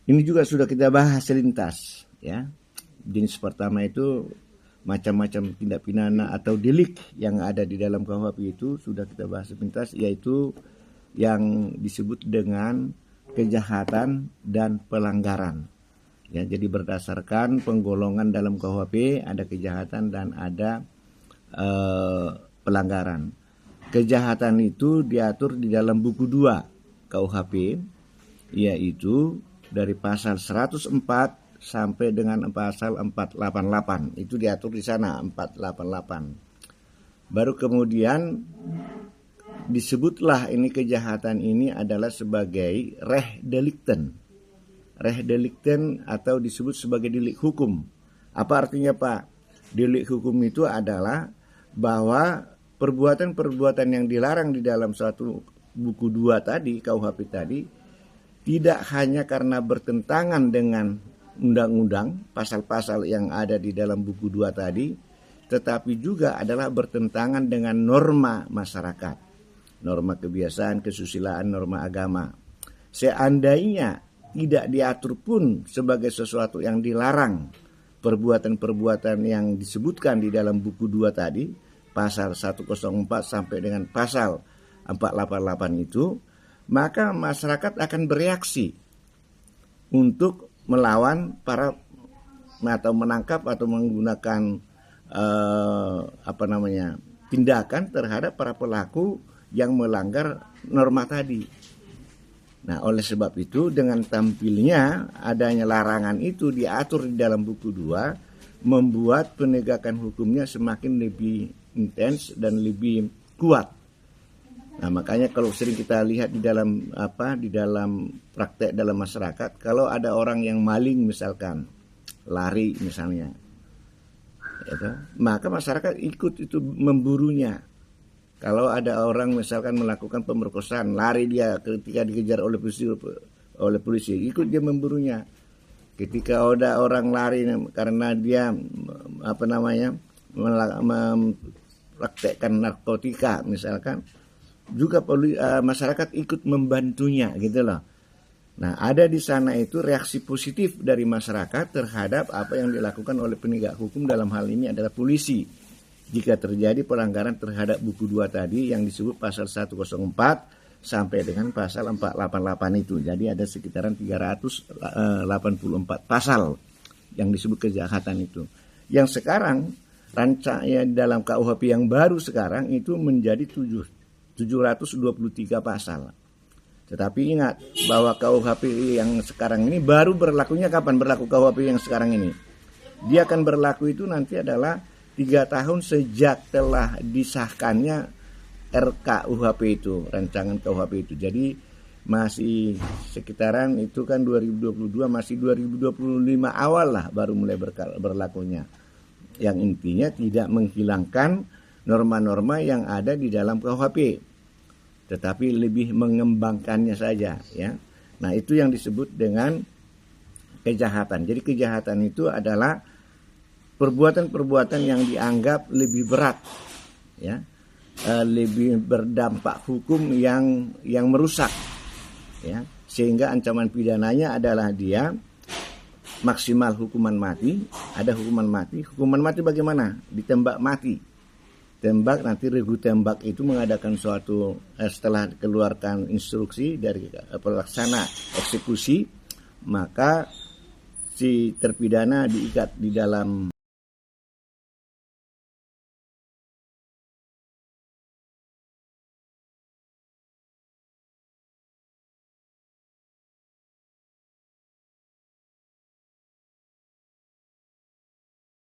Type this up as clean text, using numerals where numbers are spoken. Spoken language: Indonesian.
Ini juga sudah kita bahas selintas, ya. Jenis pertama itu macam-macam tindak pidana atau delik yang ada di dalam KUHP itu sudah kita bahas selintas, yaitu yang disebut dengan kejahatan dan pelanggaran. Ya, jadi berdasarkan penggolongan dalam KUHP ada kejahatan dan ada pelanggaran. Kejahatan itu diatur di dalam buku 2 KUHP, yaitu dari pasal 104 sampai dengan pasal 488. Itu diatur di sana 488. Baru kemudian disebutlah ini kejahatan ini adalah sebagai reh delikten. Reh delikten atau disebut sebagai delik hukum. Apa artinya, Pak? Delik hukum itu adalah bahwa perbuatan-perbuatan yang dilarang di dalam suatu buku 2 tadi, KUHP tadi, tidak hanya karena bertentangan dengan undang-undang, pasal-pasal yang ada di dalam buku 2 tadi, tetapi juga adalah bertentangan dengan norma masyarakat, norma kebiasaan, kesusilaan, norma agama. Seandainya tidak diatur pun sebagai sesuatu yang dilarang, perbuatan-perbuatan yang disebutkan di dalam buku 2 tadi, pasal 104 sampai dengan pasal 488 itu, maka masyarakat akan bereaksi untuk melawan para atau menangkap atau menggunakan tindakan terhadap para pelaku yang melanggar norma tadi. Nah, oleh sebab itu dengan tampilnya adanya larangan itu diatur di dalam buku 2 membuat penegakan hukumnya semakin lebih intens dan lebih kuat. Nah, makanya kalau sering kita lihat di dalam praktek dalam masyarakat, kalau ada orang yang maling misalkan, lari misalnya, maka masyarakat ikut itu memburunya. Kalau ada orang misalkan melakukan pemerkosaan, lari dia ketika dikejar oleh polisi, ikut dia memburunya. Ketika ada orang lari karena dia mempraktekkan narkotika misalkan, juga masyarakat ikut membantunya gitu loh. Nah, ada di sana itu reaksi positif dari masyarakat terhadap apa yang dilakukan oleh penegak hukum, dalam hal ini adalah polisi. Jika terjadi pelanggaran terhadap buku 2 tadi yang disebut pasal 104 sampai dengan pasal 488 itu. Jadi ada sekitaran 384 pasal yang disebut kejahatan itu. Yang sekarang rancangnya dalam KUHP yang baru sekarang itu menjadi 723 pasal. Tetapi ingat bahwa KUHP yang sekarang ini baru berlakunya kapan berlaku KUHP yang sekarang ini? Dia akan berlaku itu nanti adalah 3 tahun sejak telah disahkannya RKUHP itu, rancangan KUHP itu. Jadi masih sekitaran itu kan 2022, masih 2025 awal lah baru mulai berlakunya. Yang intinya tidak menghilangkan norma-norma yang ada di dalam KUHP, tetapi lebih mengembangkannya saja, ya. Nah, itu yang disebut dengan kejahatan. Jadi kejahatan itu adalah perbuatan-perbuatan yang dianggap lebih berat, ya, lebih berdampak hukum yang merusak, ya, sehingga ancaman pidananya adalah dia maksimal hukuman mati. Ada hukuman mati. Hukuman mati bagaimana? Ditembak mati. Tembak, nanti regu tembak itu mengadakan suatu setelah dikeluarkan instruksi dari pelaksana eksekusi, maka si terpidana diikat di dalam